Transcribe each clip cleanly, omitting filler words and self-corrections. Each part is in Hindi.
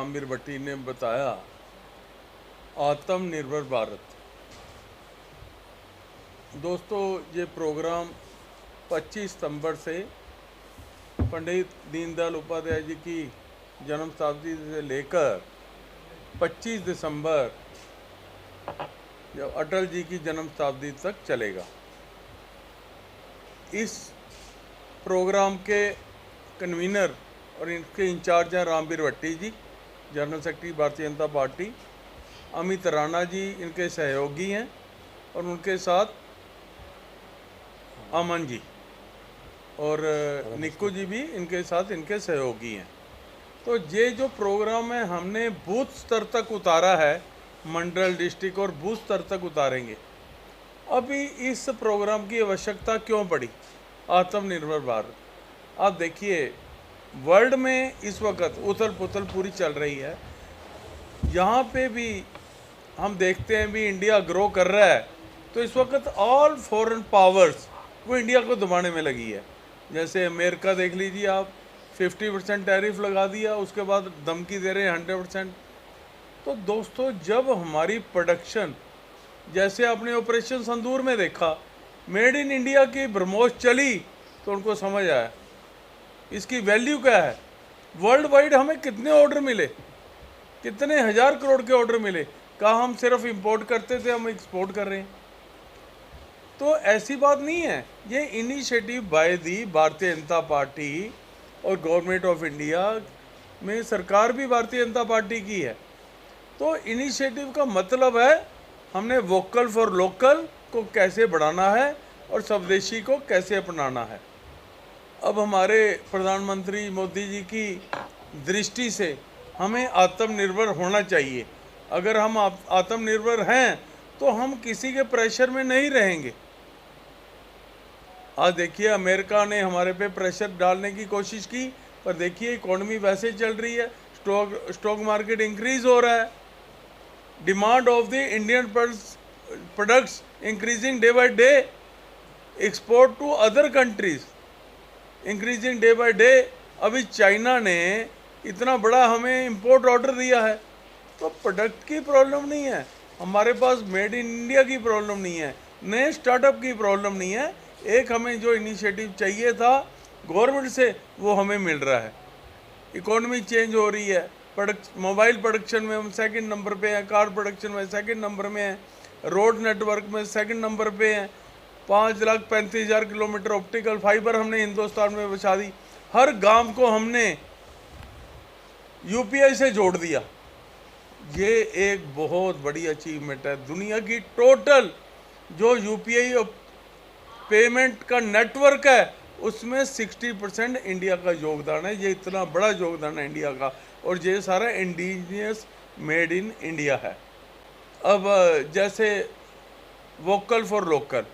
रामवीर भट्टी ने बताया, आत्मनिर्भर भारत। दोस्तों, ये प्रोग्राम 25 सितंबर से पंडित दीनदयाल उपाध्याय जी की जन्म शताब्दी से लेकर 25 दिसंबर जब अटल जी की जन्म शताब्दी तक चलेगा। इस प्रोग्राम के कन्वीनर और इनके इंचार्ज हैं रामवीर भट्टी जी, general secretary Bharatiya Janata party. Amit Rana ji इनके सहयोगी हैं और उनके साथ अमन जी और निक्कू जी भी इनके साथ इनके सहयोगी हैं। तो ये जो प्रोग्राम है हमने बूथ स्तर तक उतारा है, मंडल, डिस्ट्रिक्ट और बूथ स्तर तक उतारेंगे। अभी इस प्रोग्राम की आवश्यकता क्यों पड़ी? आत्मनिर्भर भारत। आप देखिए, वर्ल्ड में इस वक्त उथल पुथल पूरी चल रही है। यहाँ पे भी हम देखते हैं भी इंडिया ग्रो कर रहा है, तो इस वक्त ऑल फॉरेन पावर्स वो इंडिया को दबाने में लगी है। जैसे अमेरिका देख लीजिए आप, 50% टैरिफ लगा दिया, उसके बाद धमकी दे रहे हैं 100%। तो दोस्तों, जब हमारी प्रोडक्शन, जैसे आपने ऑपरेशन संदूर में देखा, मेड इन इंडिया की ब्रह्मोस चली, तो उनको समझ आया इसकी वैल्यू क्या है। वर्ल्ड वाइड हमें कितने ऑर्डर मिले, कितने हजार करोड़ के ऑर्डर मिले। कहा हम सिर्फ इंपोर्ट करते थे, हम एक्सपोर्ट कर रहे हैं। तो ऐसी बात नहीं है, ये initiative by the Bharatiya Janata party और गवर्नमेंट ऑफ इंडिया में, सरकार भी भारतीय जनता पार्टी की है। तो इनिशिएटिव का मतलब है हमने वोकल फॉर लोकल को कैसे बढ़ाना है और स्वदेशी को कैसे अपनाना है। अब हमारे प्रधानमंत्री मोदी जी की दृष्टि से हमें आत्मनिर्भर होना चाहिए। अगर हम आत्मनिर्भर हैं तो हम किसी के प्रेशर में नहीं रहेंगे। आज देखिए, अमेरिका ने हमारे पे प्रेशर डालने की कोशिश की, पर देखिए इकोनॉमी वैसे चल रही है, स्टॉक मार्केट इंक्रीज हो रहा है, demand of the Indian products increasing day by day, export to other countries increasing day by day. अभी चाइना ने इतना बड़ा हमें इंपोर्ट ऑर्डर दिया है। तो प्रोडक्ट की प्रॉब्लम नहीं है हमारे पास, मेड इन इंडिया की प्रॉब्लम नहीं है, नए स्टार्टअप की प्रॉब्लम नहीं है। एक हमें जो इनिशिएटिव चाहिए था गवर्नमेंट से, वो हमें मिल रहा है। इकोनॉमी चेंज हो रही है, मोबाइल प्रोडक्शन में हम सेकंड नंबर पे हैं, कार प्रोडक्शन में सेकंड नंबर में हैं, रोड नेटवर्क में सेकंड नंबर पे हैं। 5,35,000 किलोमीटर ऑप्टिकल फाइबर हमने हिंदुस्तान में बिछा दी। हर गांव को हमने यूपीआई से जोड़ दिया। ये एक बहुत बड़ी अचीवमेंट है। दुनिया की टोटल जो यूपीआई पेमेंट का नेटवर्क है, उसमें 60% इंडिया का योगदान है। ये इतना बड़ा योगदान है इंडिया का, और ये सारा इंडिजिनियस मेड इन इंडिया है। अब जैसे वोकल फॉर लोकल,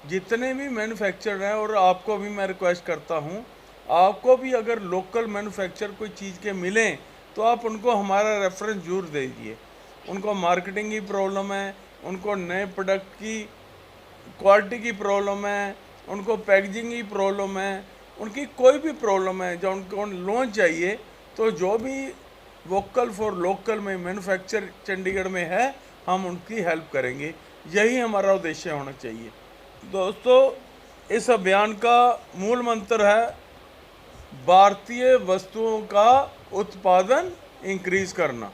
जितने भी मैन्युफैक्चरर हैं, और आपको भी मैं रिक्वेस्ट करता हूँ, आपको भी अगर लोकल मैन्युफैक्चर कोई चीज़ के मिलें तो आप उनको हमारा रेफरेंस जरूर दीजिए। उनको मार्केटिंग की प्रॉब्लम है, उनको नए प्रोडक्ट की क्वालिटी की प्रॉब्लम है, उनको पैकेजिंग की प्रॉब्लम है, उनकी कोई भी प्रॉब्लम है जो उनको लोन चाहिए, तो जो भी वोकल फॉर लोकल में मैन्युफैक्चर चंडीगढ़ में है, हम उनकी हेल्प करेंगे। यही हमारा उद्देश्य होना चाहिए। दोस्तों, इस अभियान का मूल मंत्र है भारतीय वस्तुओं का उत्पादन इंक्रीज करना,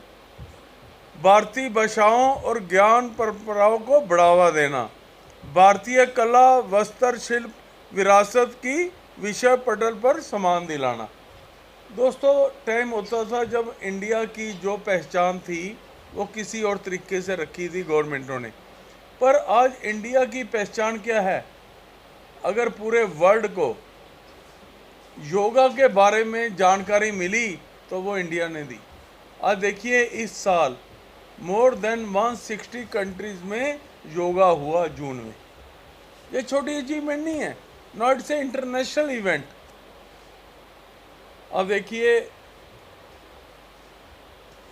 भारतीय भाषाओं और ज्ञान परंपराओं को बढ़ावा देना, भारतीय कला, वस्त्र, शिल्प, विरासत की विषय पटल पर सम्मान दिलाना। दोस्तों, टाइम होता था जब इंडिया की जो पहचान थी वो किसी और तरीके से रखी थी गवर्नमेंटों ने, पर आज इंडिया की पहचान क्या है? अगर पूरे वर्ल्ड को योगा के बारे में जानकारी मिली तो वो इंडिया ने दी। आज देखिए, इस साल मोर देन 160 कंट्रीज में योगा हुआ जून में। ये छोटी अचीवमेंट नहीं है, नॉट से इंटरनेशनल इवेंट। अब देखिए,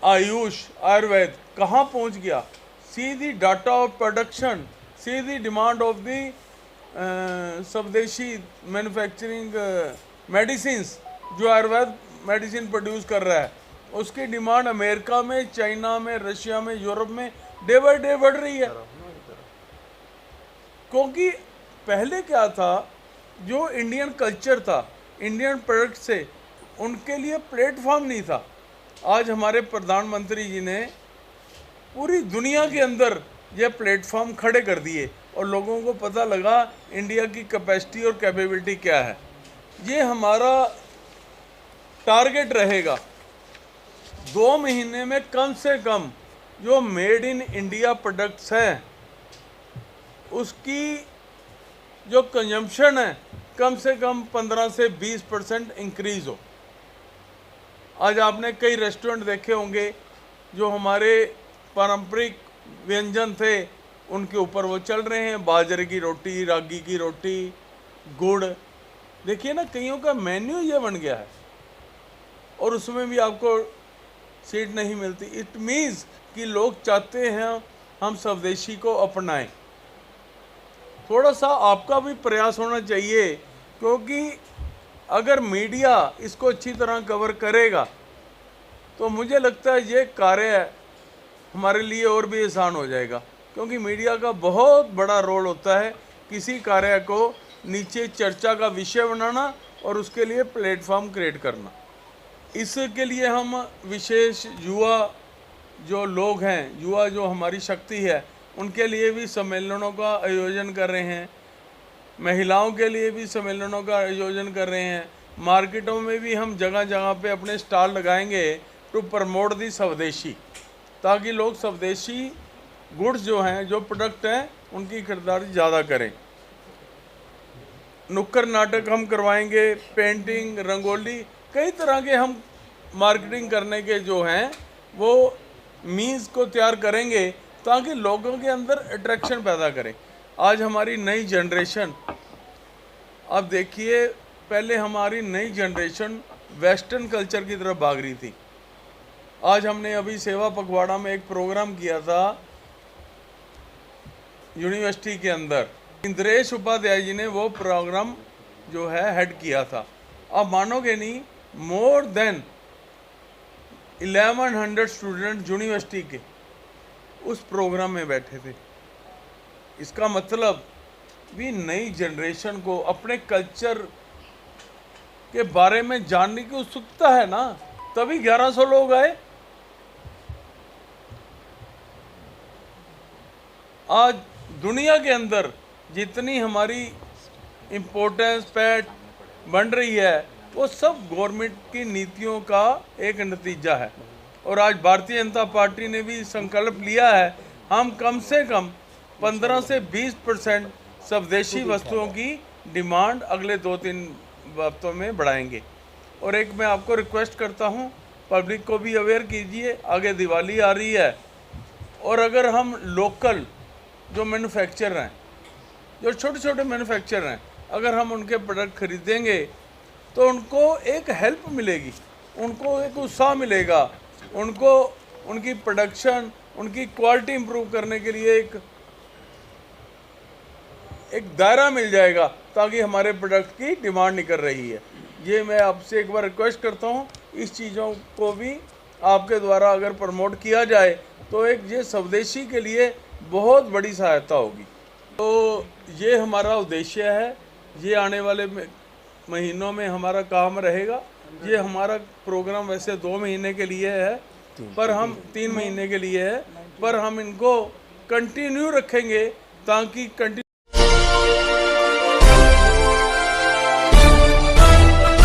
आयुष आयुर्वेद कहाँ पहुँच गया। See the data of production, see the demand of the swadeshi manufacturing medicines, जो आयुर्वेद मेडिसिन प्रोड्यूस कर रहा है, उसकी डिमांड अमेरिका में, चाइना में, रशिया में, यूरोप में डे बाय डे बढ़ रही है। क्योंकि पहले क्या था, जो इंडियन कल्चर था, इंडियन प्रोडक्ट से उनके लिए प्लेटफॉर्म नहीं था। आज हमारे प्रधानमंत्री जी ने पूरी दुनिया के अंदर ये प्लेटफॉर्म खड़े कर दिए और लोगों को पता लगा इंडिया की कैपेसिटी और कैपेबिलिटी क्या है। ये हमारा टारगेट रहेगा 2 महीने में कम से कम जो मेड इन इंडिया प्रोडक्ट्स हैं उसकी जो कंजम्पशन है कम से कम 15 से 20% इंक्रीज हो। आज आपने कई रेस्टोरेंट देखे होंगे जो हमारे पारंपरिक व्यंजन थे उनके ऊपर वो चल रहे हैं, बाजरे की रोटी, रागी की रोटी, गुड़। देखिए ना, कईयों का मेन्यू ये बन गया है और उसमें भी आपको सीट नहीं मिलती। इट मीन्स कि लोग चाहते हैं हम स्वदेशी को अपनाएं। थोड़ा सा आपका भी प्रयास होना चाहिए, क्योंकि अगर मीडिया इसको अच्छी तरह कवर करेगा तो मुझे लगता है ये कार्य हमारे लिए और भी आसान हो जाएगा। क्योंकि मीडिया का बहुत बड़ा रोल होता है किसी कार्य को नीचे चर्चा का विषय बनाना और उसके लिए प्लेटफॉर्म क्रिएट करना। इसके लिए हम विशेष युवा जो लोग हैं, युवा जो हमारी शक्ति है, उनके लिए भी सम्मेलनों का आयोजन कर रहे हैं, महिलाओं के लिए भी सम्मेलनों का आयोजन कर रहे हैं। मार्केटों में भी हम जगह जगह पे अपने स्टॉल लगाएंगे टू प्रमोट दी स्वदेशी, ताकि लोग स्वदेशी गुड्स जो हैं, जो प्रोडक्ट हैं, उनकी खरीदारी ज़्यादा करें। नुक्कड़ नाटक हम करवाएंगे, पेंटिंग, रंगोली, कई तरह के हम मार्केटिंग करने के जो हैं वो मीन्स को तैयार करेंगे ताकि लोगों के अंदर अट्रैक्शन पैदा करें। आज हमारी नई जनरेशन, अब देखिए, पहले हमारी नई जनरेशन वेस्टर्न कल्चर की तरफ भाग रही थी। आज हमने अभी सेवा पखवाड़ा में एक प्रोग्राम किया था यूनिवर्सिटी के अंदर, इंद्रेश उपाध्याय जी ने वो प्रोग्राम जो है हेड किया था। आप मानोगे नहीं, मोर देन 1100 स्टूडेंट यूनिवर्सिटी के उस प्रोग्राम में बैठे थे। इसका मतलब भी नई जनरेशन को अपने कल्चर के बारे में जानने की उत्सुकता है ना, तभी 1100 लोग आए। आज दुनिया के अंदर जितनी हमारी इम्पोर्टेंस पैट बन रही है वो सब गवर्नमेंट की नीतियों का एक नतीजा है। और आज भारतीय जनता पार्टी ने भी संकल्प लिया है, हम कम से कम 15 से 20% स्वदेशी वस्तुओं की डिमांड अगले 2-3 हफ्तों में बढ़ाएंगे। और एक मैं आपको रिक्वेस्ट करता हूँ, पब्लिक को भी अवेयर कीजिए, आगे दिवाली आ रही है, और अगर हम लोकल जो मैन्युफैक्चरर हैं, जो छोटे छोटे मैन्युफैक्चरर हैं, अगर हम उनके प्रोडक्ट खरीदेंगे तो उनको एक हेल्प मिलेगी, उनको एक उत्साह मिलेगा, उनको उनकी प्रोडक्शन, उनकी क्वालिटी इंप्रूव करने के लिए एक दायरा मिल जाएगा, ताकि हमारे प्रोडक्ट की डिमांड निकल रही है। ये मैं आपसे एक बार रिक्वेस्ट करता हूँ, इस चीज़ों को भी आपके द्वारा अगर प्रमोट किया जाए तो एक ये स्वदेशी के लिए बहुत बड़ी सहायता होगी। तो ये हमारा उद्देश्य है, ये आने वाले महीनों में हमारा काम रहेगा। ये हमारा प्रोग्राम वैसे 2 महीने के लिए है, पर हम 3 महीने के लिए है, पर हम इनको कंटिन्यू रखेंगे ताकि